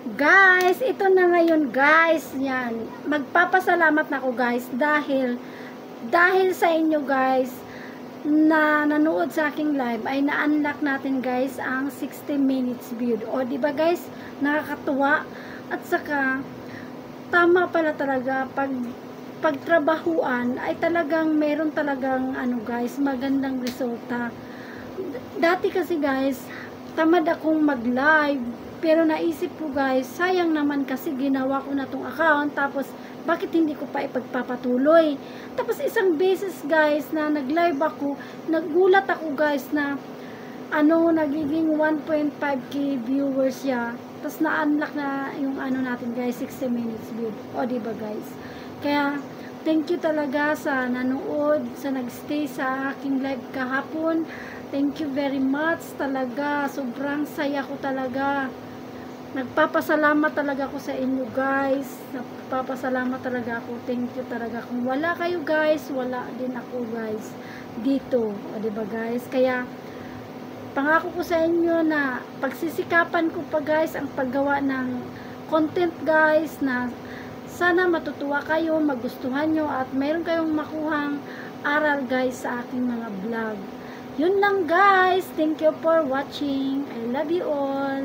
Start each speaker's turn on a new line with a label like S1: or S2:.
S1: Guys, ito na ngayon guys, yan. Magpapasalamat na ako guys dahil sa inyo guys na nanood sa aking live ay na-unlock natin guys ang 60 minutes view. O di ba guys, nakakatuwa at saka tama pala talaga pagtrabahuan ay talagang meron talagang ano guys, magandang resulta. Dati kasi guys, tamad akong mag-live. Pero naisip ko guys, sayang naman kasi ginawa ko na tong account. Tapos, bakit hindi ko pa ipagpapatuloy? Tapos, isang beses guys na nag-live ako, nagulat ako guys na nagiging 1.5k viewers siya. Tapos, na-unlock na yung natin guys, 60 minutes view. O, diba guys? Kaya, thank you talaga sa nanood, sa nagstay sa aking live kahapon. Thank you very much talaga. Sobrang saya ko talaga. Nagpapasalamat talaga ako sa inyo guys. Nagpapasalamat talaga ako. Thank you talaga. Kung wala kayo guys, wala din ako guys dito. O diba guys? Kaya pangako ko sa inyo na pagsisikapan ko pa guys ang paggawa ng content guys na sana matutuwa kayo, magustuhan nyo at mayroon kayong makuhang aral guys sa aking mga vlog. Yun lang guys. Thank you for watching. I love you all.